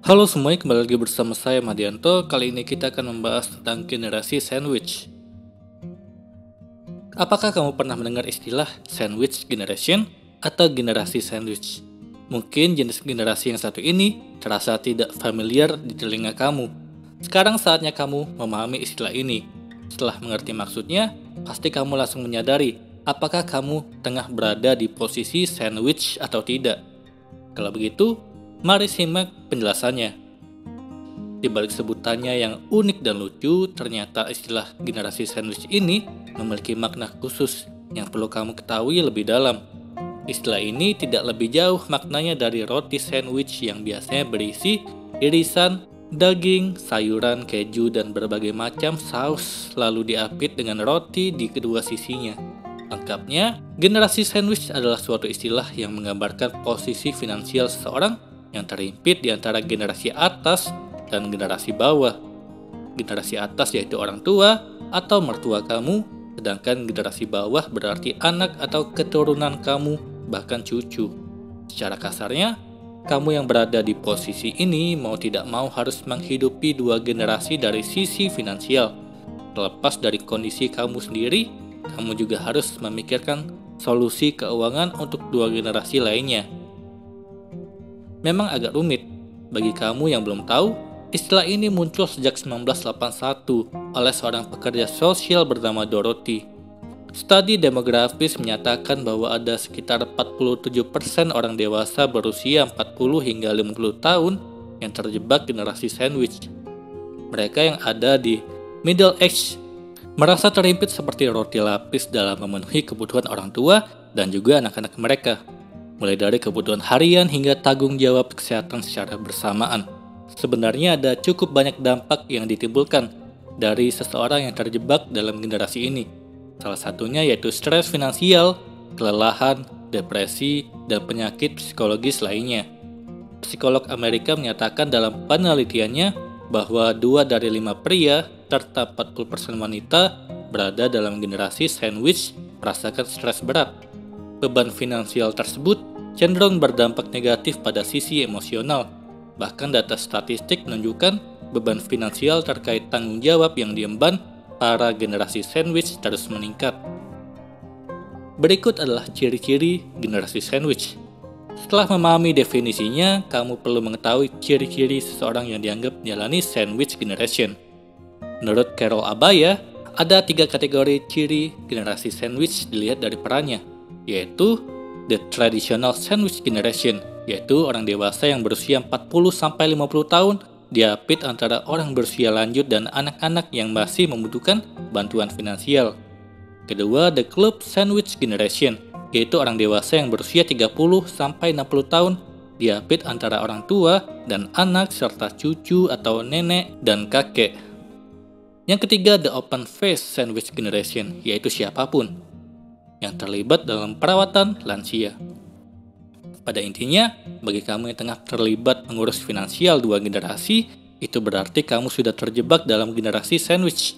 Halo semuanya, kembali lagi bersama saya Madianto. Kali ini kita akan membahas tentang generasi sandwich. Apakah kamu pernah mendengar istilah sandwich generation atau generasi sandwich? Mungkin jenis generasi yang satu ini terasa tidak familiar di telinga kamu. Sekarang saatnya kamu memahami istilah ini. Setelah mengerti maksudnya, pasti kamu langsung menyadari apakah kamu tengah berada di posisi sandwich atau tidak. Kalau begitu, mari simak penjelasannya. Di balik sebutannya yang unik dan lucu, ternyata istilah generasi sandwich ini memiliki makna khusus yang perlu kamu ketahui lebih dalam. Istilah ini tidak lebih jauh maknanya dari roti sandwich yang biasanya berisi irisan, daging, sayuran, keju, dan berbagai macam saus, lalu diapit dengan roti di kedua sisinya. Lengkapnya, generasi sandwich adalah suatu istilah yang menggambarkan posisi finansial seseorang yang terhimpit di antara generasi atas dan generasi bawah. Generasi atas yaitu orang tua atau mertua kamu, sedangkan generasi bawah berarti anak atau keturunan kamu, bahkan cucu. Secara kasarnya, kamu yang berada di posisi ini mau tidak mau harus menghidupi dua generasi dari sisi finansial. Terlepas dari kondisi kamu sendiri, kamu juga harus memikirkan solusi keuangan untuk dua generasi lainnya. Memang agak rumit. Bagi kamu yang belum tahu, istilah ini muncul sejak 1981 oleh seorang pekerja sosial bernama Dorothy. Studi demografis menyatakan bahwa ada sekitar 47% orang dewasa berusia 40 hingga 50 tahun yang terjebak generasi sandwich. Mereka yang ada di middle age merasa terhimpit seperti roti lapis dalam memenuhi kebutuhan orang tua dan juga anak-anak mereka, mulai dari kebutuhan harian hingga tanggung jawab kesehatan secara bersamaan. Sebenarnya ada cukup banyak dampak yang ditimbulkan dari seseorang yang terjebak dalam generasi ini. Salah satunya yaitu stres finansial, kelelahan, depresi, dan penyakit psikologis lainnya. Psikolog Amerika menyatakan dalam penelitiannya bahwa 2 dari 5 pria serta 40% wanita berada dalam generasi sandwich merasakan stres berat. Beban finansial tersebut cenderung berdampak negatif pada sisi emosional. Bahkan data statistik menunjukkan beban finansial terkait tanggung jawab yang diemban para generasi sandwich terus meningkat. Berikut adalah ciri-ciri generasi sandwich. Setelah memahami definisinya, kamu perlu mengetahui ciri-ciri seseorang yang dianggap menjalani sandwich generation. Menurut Carol Abaya, ada 3 kategori ciri generasi sandwich dilihat dari perannya, yaitu the traditional sandwich generation, yaitu orang dewasa yang berusia 40-50 tahun diapit antara orang berusia lanjut dan anak-anak yang masih membutuhkan bantuan finansial. Kedua, the club sandwich generation, yaitu orang dewasa yang berusia 30-60 tahun diapit antara orang tua dan anak serta cucu atau nenek dan kakek. Yang ketiga, the open face sandwich generation, yaitu siapapun yang terlibat dalam perawatan lansia. Pada intinya, bagi kamu yang tengah terlibat mengurus finansial dua generasi, itu berarti kamu sudah terjebak dalam generasi sandwich.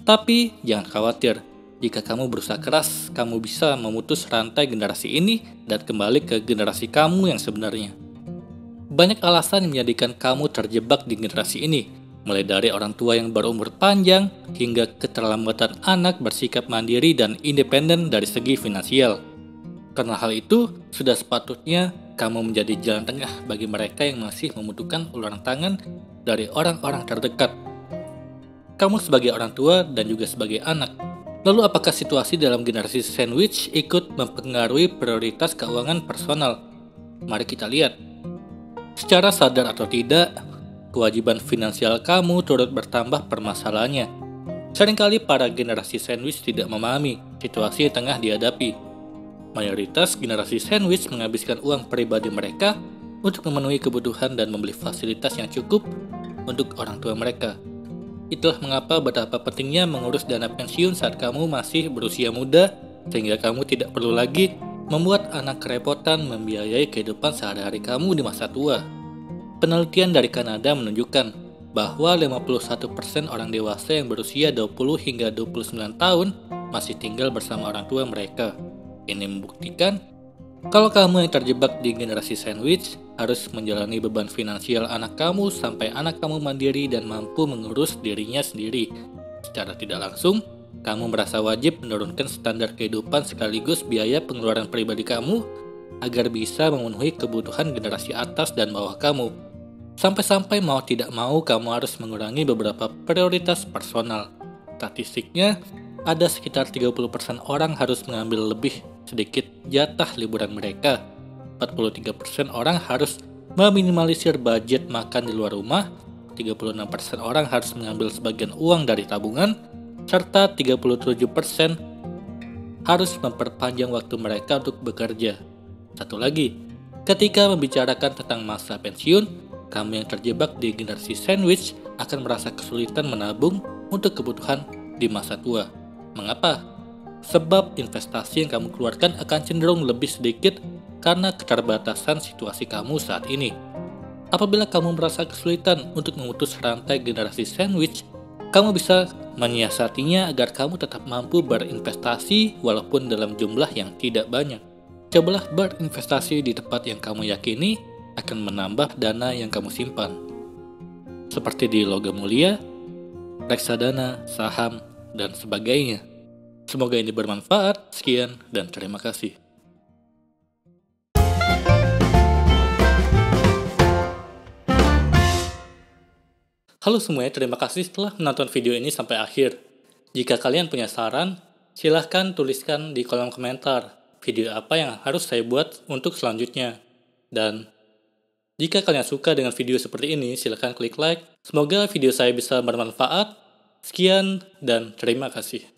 Tapi jangan khawatir, jika kamu berusaha keras, kamu bisa memutus rantai generasi ini dan kembali ke generasi kamu yang sebenarnya. Banyak alasan yang menjadikan kamu terjebak di generasi ini, mulai dari orang tua yang berumur panjang hingga keterlambatan anak bersikap mandiri dan independen dari segi finansial. Karena hal itu, sudah sepatutnya kamu menjadi jalan tengah bagi mereka yang masih membutuhkan uluran tangan dari orang-orang terdekat. Kamu sebagai orang tua dan juga sebagai anak. Lalu apakah situasi dalam generasi sandwich ikut mempengaruhi prioritas keuangan personal? Mari kita lihat. Secara sadar atau tidak, kewajiban finansial kamu turut bertambah permasalahannya. Seringkali para generasi sandwich tidak memahami situasi yang tengah dihadapi. Mayoritas generasi sandwich menghabiskan uang pribadi mereka untuk memenuhi kebutuhan dan membeli fasilitas yang cukup untuk orang tua mereka. Itulah mengapa betapa pentingnya mengurus dana pensiun saat kamu masih berusia muda, sehingga kamu tidak perlu lagi membuat anak kerepotan membiayai kehidupan sehari-hari kamu di masa tua. Penelitian dari Kanada menunjukkan bahwa 51% orang dewasa yang berusia 20 hingga 29 tahun masih tinggal bersama orang tua mereka. Ini membuktikan Kalau kamu yang terjebak di generasi sandwich, harus menjalani beban finansial anak kamu sampai anak kamu mandiri dan mampu mengurus dirinya sendiri. Secara tidak langsung, kamu merasa wajib menurunkan standar kehidupan sekaligus biaya pengeluaran pribadi kamu agar bisa memenuhi kebutuhan generasi atas dan bawah kamu. Sampai-sampai mau tidak mau kamu harus mengurangi beberapa prioritas personal. Statistiknya, ada sekitar 30% orang harus mengambil lebih sedikit jatah liburan mereka. 43% orang harus meminimalisir budget makan di luar rumah, 36% orang harus mengambil sebagian uang dari tabungan, serta 37% harus memperpanjang waktu mereka untuk bekerja. Satu lagi, ketika membicarakan tentang masa pensiun, kamu yang terjebak di generasi sandwich akan merasa kesulitan menabung untuk kebutuhan di masa tua. Mengapa? Sebab investasi yang kamu keluarkan akan cenderung lebih sedikit karena keterbatasan situasi kamu saat ini. Apabila kamu merasa kesulitan untuk memutus rantai generasi sandwich, kamu bisa menyiasatinya agar kamu tetap mampu berinvestasi walaupun dalam jumlah yang tidak banyak. Cobalah berinvestasi di tempat yang kamu yakini akan menambah dana yang kamu simpan. Seperti di logam mulia, reksadana, saham, dan sebagainya. Semoga ini bermanfaat. Sekian dan terima kasih. Halo semuanya, terima kasih telah menonton video ini sampai akhir. Jika kalian punya saran, silahkan tuliskan di kolom komentar video apa yang harus saya buat untuk selanjutnya. Dan jika kalian suka dengan video seperti ini, silahkan klik like. Semoga video saya bisa bermanfaat. Sekian dan terima kasih.